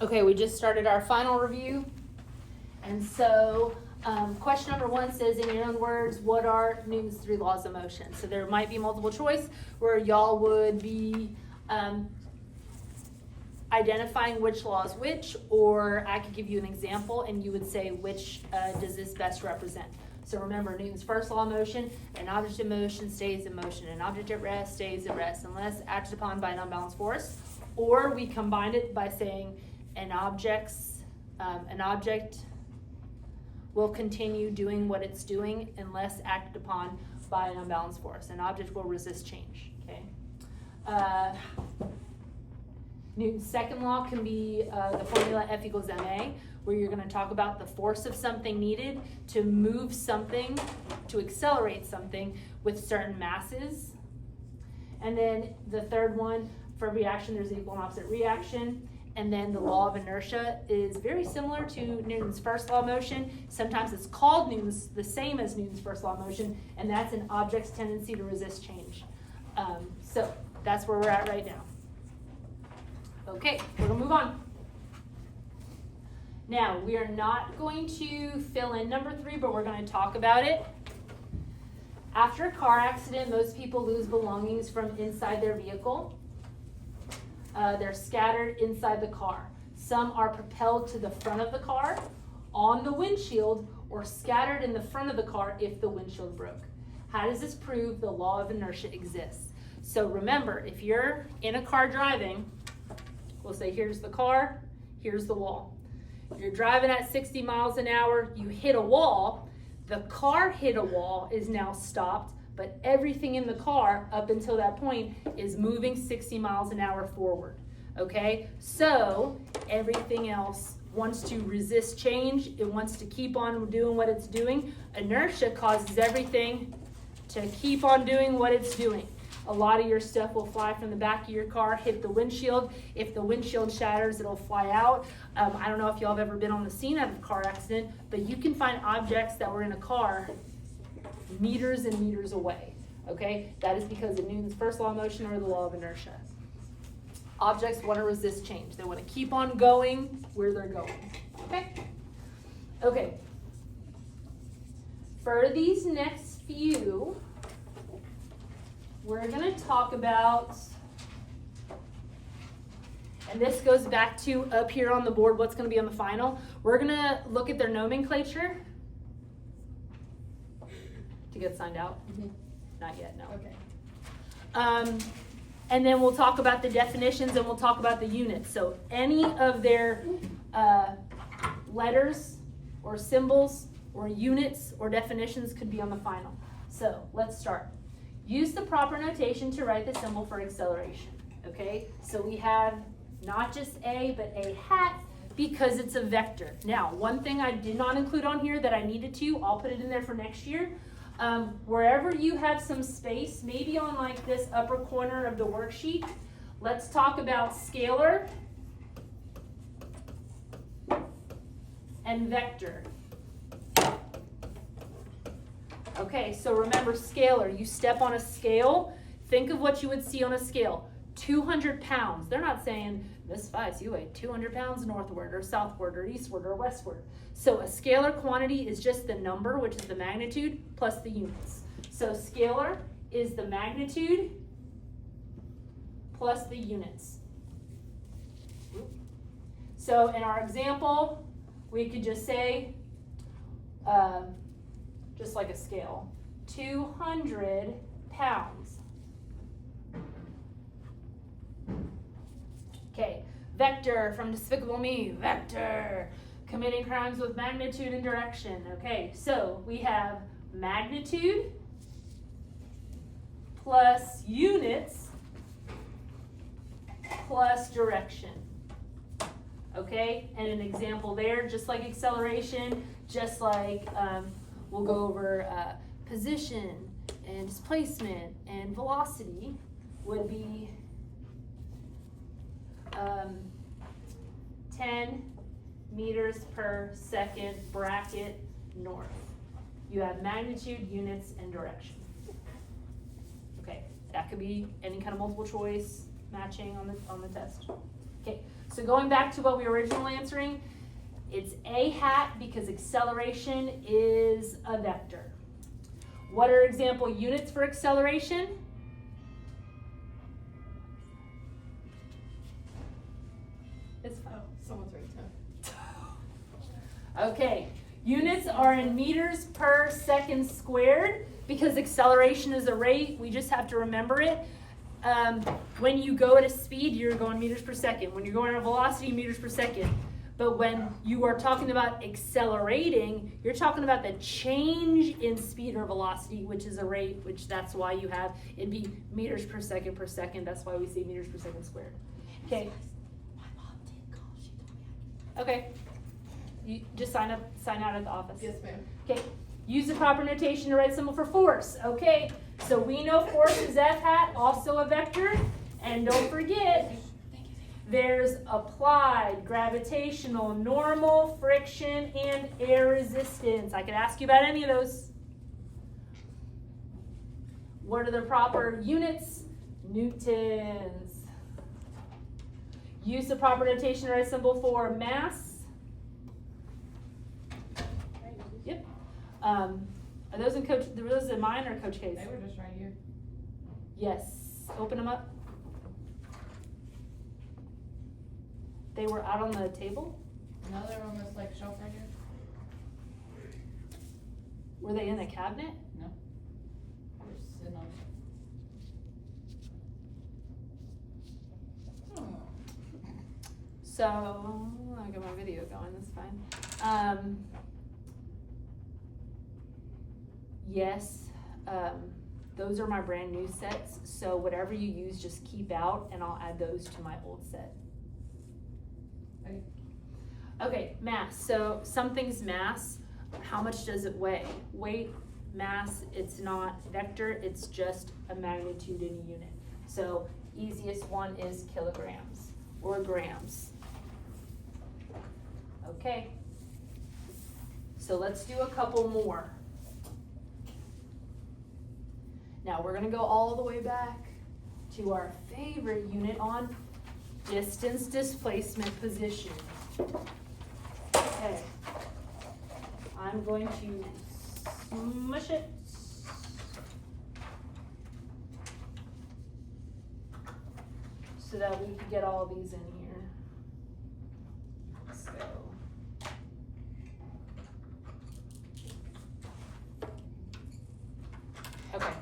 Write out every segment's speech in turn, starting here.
Okay, we just started our final review. And so question number 1 says, in your own words, what are Newton's 3 laws of motion? So there might be multiple choice where y'all would be identifying which law is which, or I could give you an example and you would say which does this best represent. So remember, Newton's first law of motion: an object in motion stays in motion, an object at rest stays at rest unless acted upon by an unbalanced force. Or we combined it by saying an object will continue doing what it's doing unless acted upon by an unbalanced force. An object will resist change. Okay. Newton's second law can be the formula F equals ma, where you're going to talk about the force of something needed to move something, to accelerate something with certain masses. And then the third one, for reaction, there's equal and opposite reaction. And then the law of inertia is very similar to Newton's first law of motion. Sometimes it's called the same as Newton's first law of motion, and that's an object's tendency to resist change. So that's where we're at right now. Okay, we're gonna move on. Now, we are not going to fill in number 3, but we're gonna talk about it. After a car accident, most people lose belongings from inside their vehicle. They're scattered inside the car. Some are propelled to the front of the car, on the windshield, or scattered in the front of the car if the windshield broke. How does this prove the law of inertia exists? So remember, if you're in a car driving, we'll say here's the car, here's the wall. You're driving at 60 miles an hour, you hit a wall, the car hit a wall, is now stopped, but everything in the car up until that point is moving 60 miles an hour forward, okay? So everything else wants to resist change. It wants to keep on doing what it's doing. Inertia causes everything to keep on doing what it's doing. A lot of your stuff will fly from the back of your car, hit the windshield. If the windshield shatters, it'll fly out. I don't know if y'all have ever been on the scene of a car accident, but you can find objects that were in a car meters and meters away, okay? That is because of Newton's first law of motion or the law of inertia. Objects want to resist change. They want to keep on going where they're going, okay? Okay. For these next few, we're going to talk about, and this goes back to up here on the board, what's going to be on the final. We're going to look at their nomenclature. To get signed out? Mm-hmm. Not yet, no. Okay. And then we'll talk about the definitions and we'll talk about the units. So any of their letters or symbols or units or definitions could be on the final. So let's start. Use the proper notation to write the symbol for acceleration. Okay, so we have not just A, but a hat, because it's a vector. Now, one thing I did not include on here that I needed to, I'll put it in there for next year. Wherever you have some space, maybe on like this upper corner of the worksheet, let's talk about scalar and vector. Okay, so remember scalar, you step on a scale, think of what you would see on a scale. 200 pounds. They're not saying, Miss Vice, you weigh 200 pounds northward or southward or eastward or westward. So a scalar quantity is just the number, which is the magnitude, plus the units. So scalar is the magnitude plus the units. So in our example, we could just say, just like a scale, 200 pounds. Okay, vector from Despicable Me, vector, committing crimes with magnitude and direction. Okay, so we have magnitude plus units plus direction. Okay, and an example there, just like acceleration, just like we'll go over position and displacement and velocity would be 10 meters per second bracket north. You have magnitude, units, and direction. Okay, that could be any kind of multiple choice matching on the test. Okay, so going back to what we were originally answering, it's a hat because acceleration is a vector. What are example units for acceleration? It's fine. Oh, someone's right there. Okay, units are in meters per second squared because acceleration is a rate. We just have to remember it. When you go at a speed, you're going meters per second. When you're going at a velocity, meters per second. But when you are talking about accelerating, you're talking about the change in speed or velocity, which is a rate, which that's why you have, it'd be meters per second per second. That's why we say meters per second squared. Okay. My mom did call. She told me Okay. You just sign out at the office. Yes, ma'am. Okay. Use the proper notation to write symbol for force. Okay. So we know force is F hat, also a vector. And don't forget, there's applied, gravitational, normal, friction, and air resistance. I could ask you about any of those. What are the proper units? Newtons. Use the proper notation to write symbol for mass. Yep. Are those in Coach? Were those in mine or Coach K's? They were just right here. Yes. Open them up. They were out on the table? No, they're on this like shelf right here. Were they in a cabinet? No. They're sitting on it. Oh. So, I'll get my video going, that's fine. Yes, those are my brand new sets, so whatever you use, just keep out and I'll add those to my old set. Okay, mass. So something's mass. How much does it weigh? Weight, mass, it's not vector, it's just a magnitude in a unit. So easiest one is kilograms or grams. Okay. So let's do a couple more. Now we're gonna go all the way back to our favorite unit on distance, displacement, position. Okay, I'm going to smush it. So that we can get all these in here. So. Okay.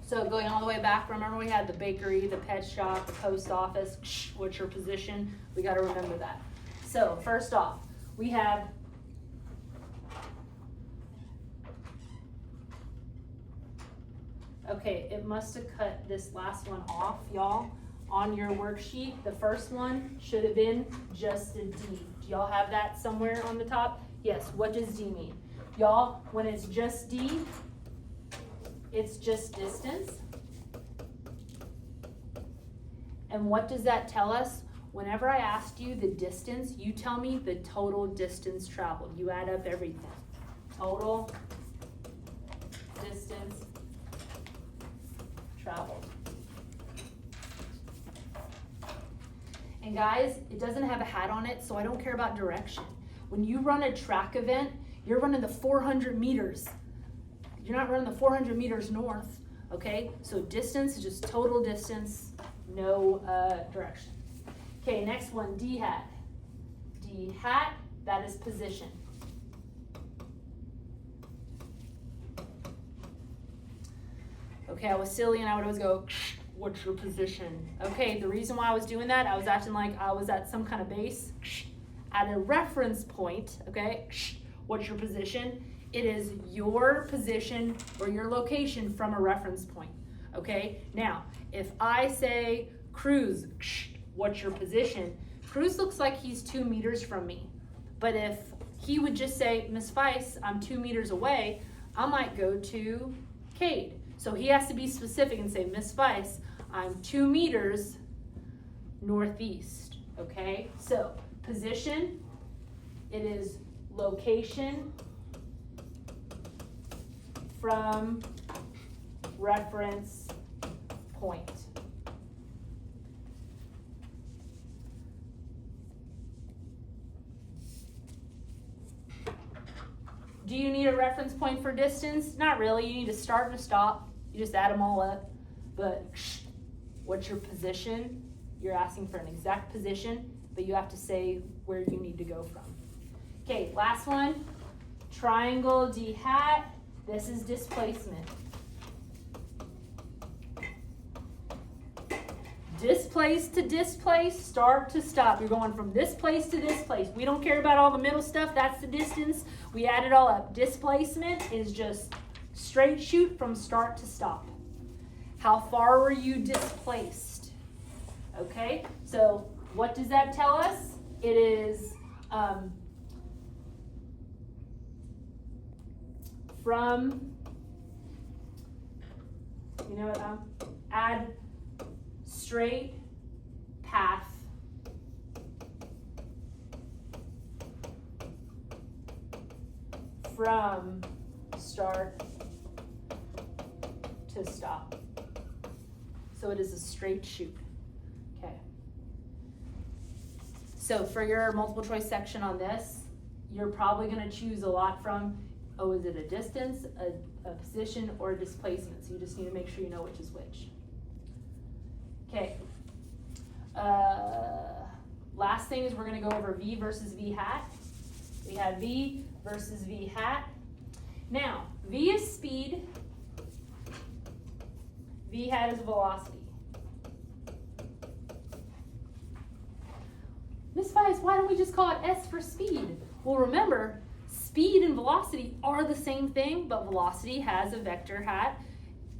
So going all the way back, remember we had the bakery, the pet shop, the post office, what's your position? We gotta remember that. So first off, we have okay, it must have cut this last one off, y'all. On your worksheet, the first one should have been just a D. Do y'all have that somewhere on the top? Yes, what does D mean? Y'all, when it's just D, it's just distance. And what does that tell us? Whenever I asked you the distance, you tell me the total distance traveled. You add up everything. Total distance traveled. And guys, it doesn't have a hat on it, so I don't care about direction. When you run a track event, you're running the 400 meters. You're not running the 400 meters north, okay? So distance is just total distance, no direction. Okay, next one, D hat. D hat, that is position. Okay, I was silly and I would always go, what's your position? Okay, the reason why I was doing that, I was acting like I was at some kind of base. At a reference point, okay, what's your position? It is your position or your location from a reference point, okay? Now, if I say, Cruz, what's your position? Cruz looks like he's 2 meters from me. But if he would just say, Miss Weiss, I'm 2 meters away, I might go to Cade. So he has to be specific and say, Miss Weiss, I'm 2 meters northeast, okay? So position, it is location from reference point. Do you need a reference point for distance? Not really. You need a start and a stop. You just add them all up. But what's your position? You're asking for an exact position, but you have to say where you need to go from. Okay, last one. Triangle D hat. This is displacement. Displace to displace, start to stop. You're going from this place to this place. We don't care about all the middle stuff. That's the distance. We add it all up. Displacement is just straight shoot from start to stop. How far were you displaced? Okay, so what does that tell us? It is from, you know what, add straight path from start to stop. So it is a straight shoot. Okay. So for your multiple choice section on this, you're probably going to choose a lot from, oh, is it a distance, a position, or a displacement? So you just need to make sure you know which is which. Okay. Last thing is we're going to go over V versus V hat. We have V versus V hat. Now, V is speed. V hat is velocity. Miss Vice, why don't we just call it S for speed? Well, remember, speed and velocity are the same thing, but velocity has a vector hat.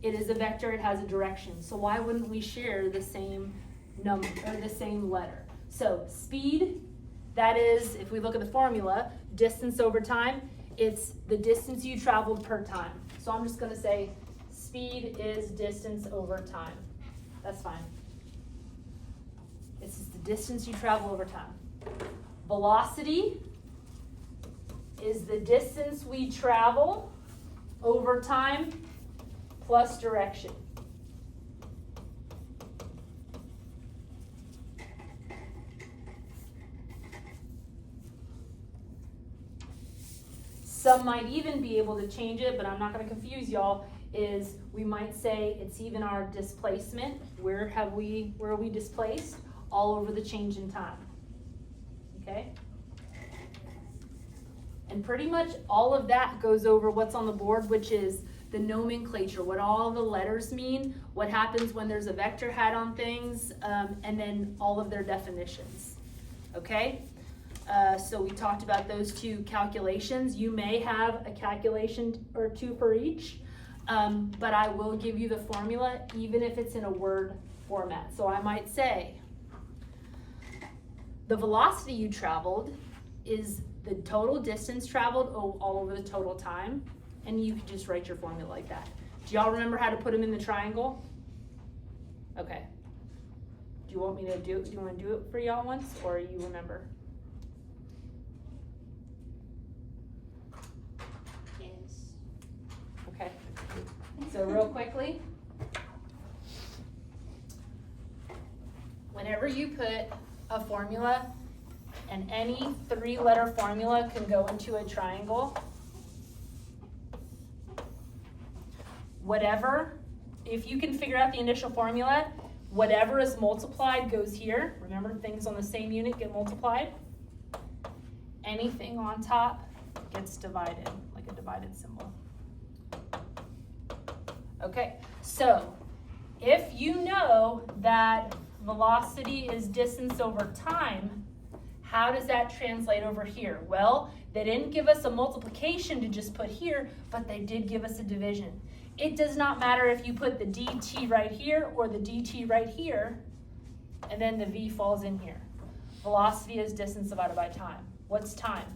It is a vector, it has a direction. So why wouldn't we share the same number or the same letter? So speed, that is, if we look at the formula, distance over time, it's the distance you traveled per time. So I'm just going to say speed is distance over time. That's fine. It's just the distance you travel over time. Velocity is the distance we travel over time plus direction. Some might even be able to change it, but I'm not going to confuse y'all, is we might say it's even our displacement. Where are we displaced? All over the change in time. Okay? And pretty much all of that goes over what's on the board, which is the nomenclature, what all the letters mean, what happens when there's a vector hat on things, and then all of their definitions. Okay? So we talked about those two calculations. You may have a calculation or two for each, but I will give you the formula even if it's in a word format. So I might say the velocity you traveled is the total distance traveled all over the total time, and you can just write your formula like that. Do y'all remember how to put them in the triangle? Okay. Do you want me to do it? Do you want to do it for y'all once, or you remember? Yes. Okay. So real quickly, whenever you put a formula, and any three-letter formula can go into a triangle, whatever, if you can figure out the initial formula, whatever is multiplied goes here. Remember, things on the same unit get multiplied. Anything on top gets divided, like a divided symbol. Okay, so if you know that velocity is distance over time, how does that translate over here? Well, they didn't give us a multiplication to just put here, but they did give us a division. It does not matter if you put the dt right here or the dt right here, and then the v falls in here. Velocity is distance divided by time. What's time?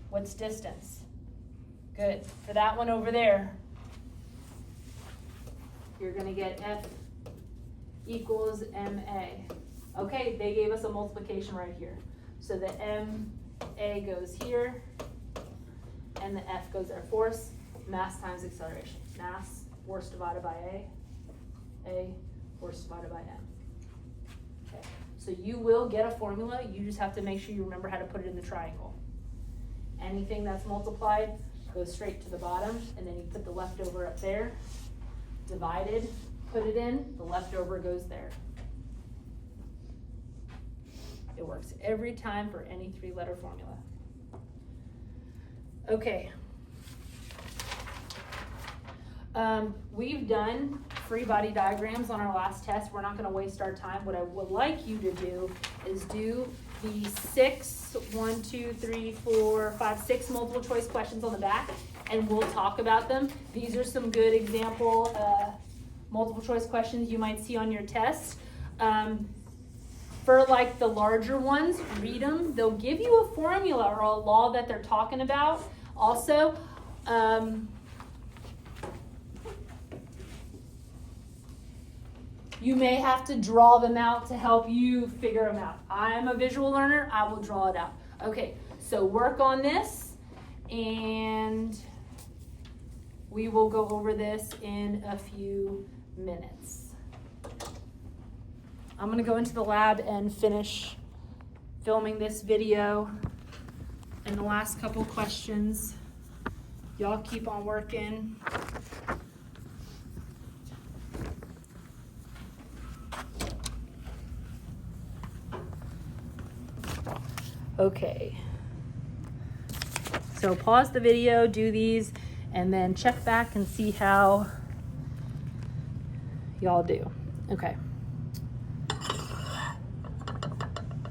What's distance? Good. For that one over there, you're going to get F equals MA. Okay, they gave us a multiplication right here. So the MA goes here, and the F goes there. Force, mass times acceleration. Mass, force divided by A, force divided by M. Okay, so you will get a formula. You just have to make sure you remember how to put it in the triangle. Anything that's multiplied goes straight to the bottom, and then you put the leftover up there, divided, put it in, the leftover goes there. It works every time for any 3-letter formula. Okay. We've done free body diagrams on our last test. We're not going to waste our time. What I would like you to do is do the 6 multiple choice questions on the back, and we'll talk about them. These are some good example multiple choice questions you might see on your test. For like the larger ones, read them. They'll give you a formula or a law that they're talking about. Also, you may have to draw them out to help you figure them out. I'm a visual learner, I will draw it out. Okay, so work on this, and we will go over this in a few minutes. I'm gonna go into the lab and finish filming this video and the last couple questions. Y'all keep on working. Okay. So pause the video, do these, and then check back and see how y'all do. Okay.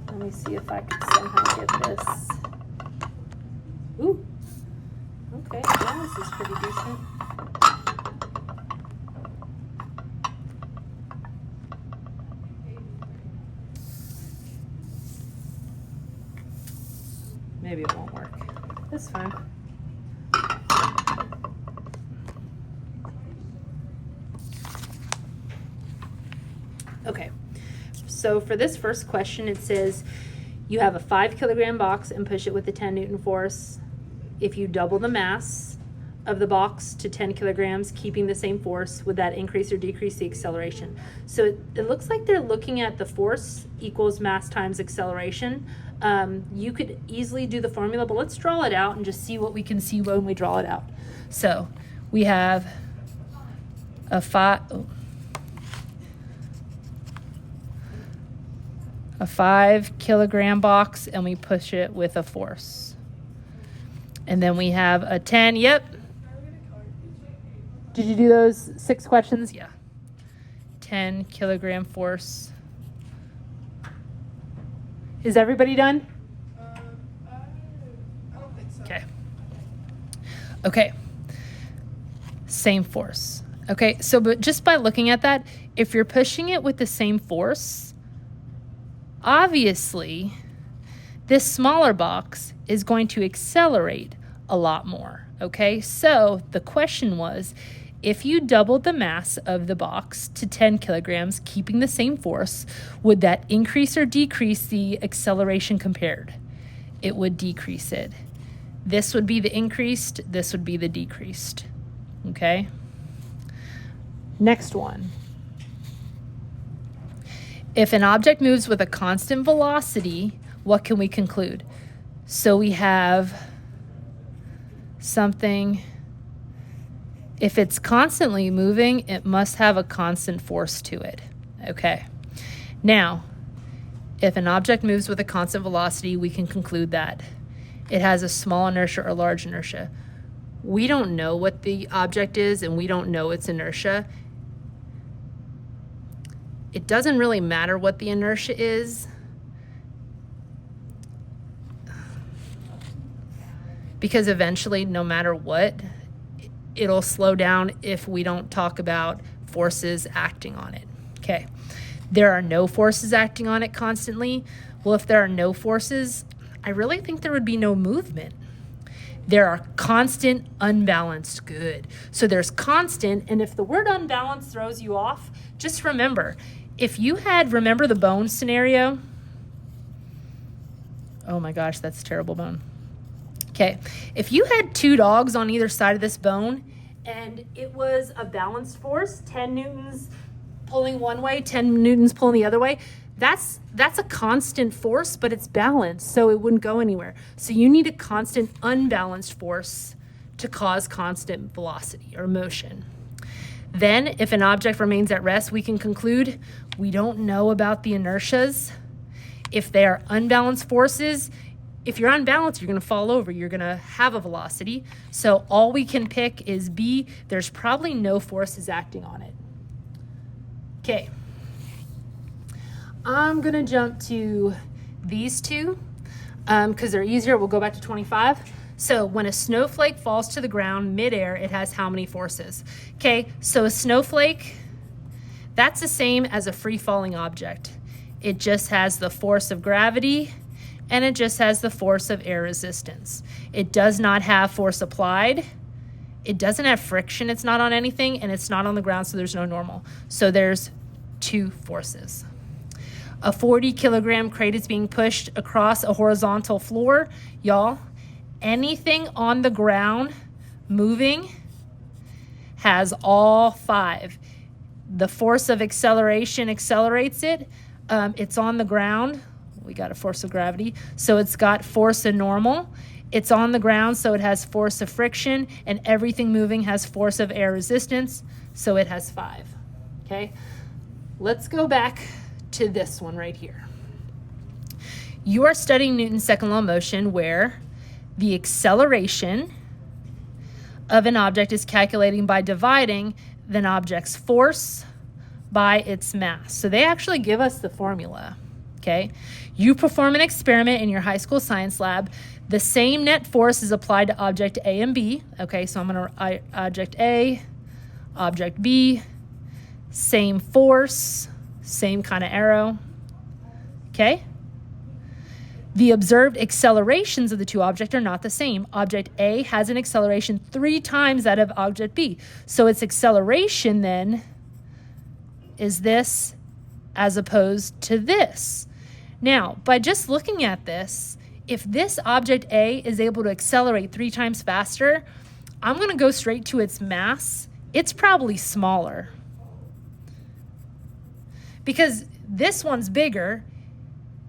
Let me see if I can somehow get this. Ooh. Okay, balance is pretty decent. Maybe it won't work. That's fine. Okay. So for this first question, it says you have a 5 kilogram box and push it with a 10 Newton force. If you double the mass of the box to 10 kilograms, keeping the same force, would that increase or decrease the acceleration? So it looks like they're looking at the force equals mass times acceleration. You could easily do the formula, but let's draw it out and just see what we can see when we draw it out. So we have a 5 kilogram box, and we push it with a force. And then we have a 10, yep. Did you do those 6 questions? Yeah. 10 kilogram force. Is everybody done? I don't think so. Okay. Okay. Same force. Okay, so but just by looking at that, if you're pushing it with the same force, obviously this smaller box is going to accelerate a lot more. Okay, so the question was, if you doubled the mass of the box to 10 kilograms, keeping the same force, would that increase or decrease the acceleration compared? It would decrease it. This would be the increased, this would be the decreased. Okay? Next one. If an object moves with a constant velocity, what can we conclude? So we have something. If it's constantly moving, it must have a constant force to it. Okay. Now, if an object moves with a constant velocity, we can conclude that it has a small inertia or large inertia. We don't know what the object is, and we don't know its inertia. It doesn't really matter what the inertia is, because eventually, no matter what, it'll slow down if we don't talk about forces acting on it. Okay, there are no forces acting on it constantly. Well, if there are no forces, I really think there would be no movement. There are constant, unbalanced, good. So there's constant, and if the word unbalanced throws you off, just remember, if you had, remember the bone scenario? Oh my gosh, that's a terrible bone. Okay, if you had 2 dogs on either side of this bone, and it was a balanced force, 10 newtons pulling one way, 10 newtons pulling the other way, That's a constant force, but it's balanced, so it wouldn't go anywhere. So you need a constant unbalanced force to cause constant velocity or motion. Then, if an object remains at rest, we can conclude we don't know about the inertias. If they are unbalanced forces, if you're unbalanced, you're going to fall over. You're going to have a velocity. So all we can pick is B. There's probably no forces acting on it. Okay. I'm going to jump to these two because they're easier. We'll go back to 25. So when a snowflake falls to the ground midair, it has how many forces? Okay, so a snowflake, that's the same as a free-falling object. It just has the force of gravity, and it just has the force of air resistance. It does not have force applied. It doesn't have friction. It's not on anything, and it's not on the ground, so there's no normal. So there's two forces. A 40-kilogram crate is being pushed across a horizontal floor. Y'all, anything on the ground moving has all five. The force of acceleration accelerates it. It's on the ground. We got a force of gravity. So it's got force of normal. It's on the ground, so it has force of friction. And everything moving has force of air resistance, so it has 5. Okay? Let's go back to this one right here. You are studying Newton's second law of motion, where the acceleration of an object is calculated by dividing an object's force by its mass. So they actually give us the formula, okay? You perform an experiment in your high school science lab. The same net force is applied to object A and B. Okay, so I'm going to object A, object B, same force, same kind of arrow, okay? The observed accelerations of the two objects are not the same. Object A has an acceleration 3 times that of object B. So its acceleration then is this as opposed to this. Now, by just looking at this, if this object A is able to accelerate 3 times faster, I'm going to go straight to its mass. It's probably smaller, because this one's bigger.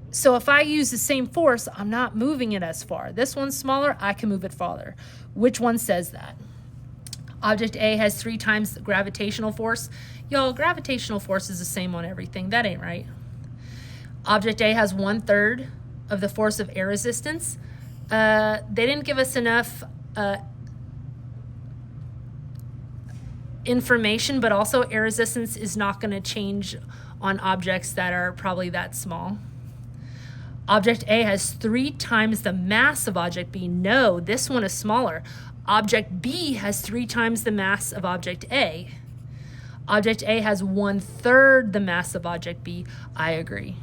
So if I use the same force, I'm not moving it as far. This one's smaller, I can move it farther. Which one says that? Object A has 3 times the gravitational force. Y'all, gravitational force is the same on everything. That ain't right. Object A has 1/3 of the force of air resistance. They didn't give us enough information, but also air resistance is not going to change on objects that are probably that small. Object A has 3 times the mass of object B. No, this one is smaller. Object B has 3 times the mass of object A. Object A has 1/3 the mass of object B. I agree.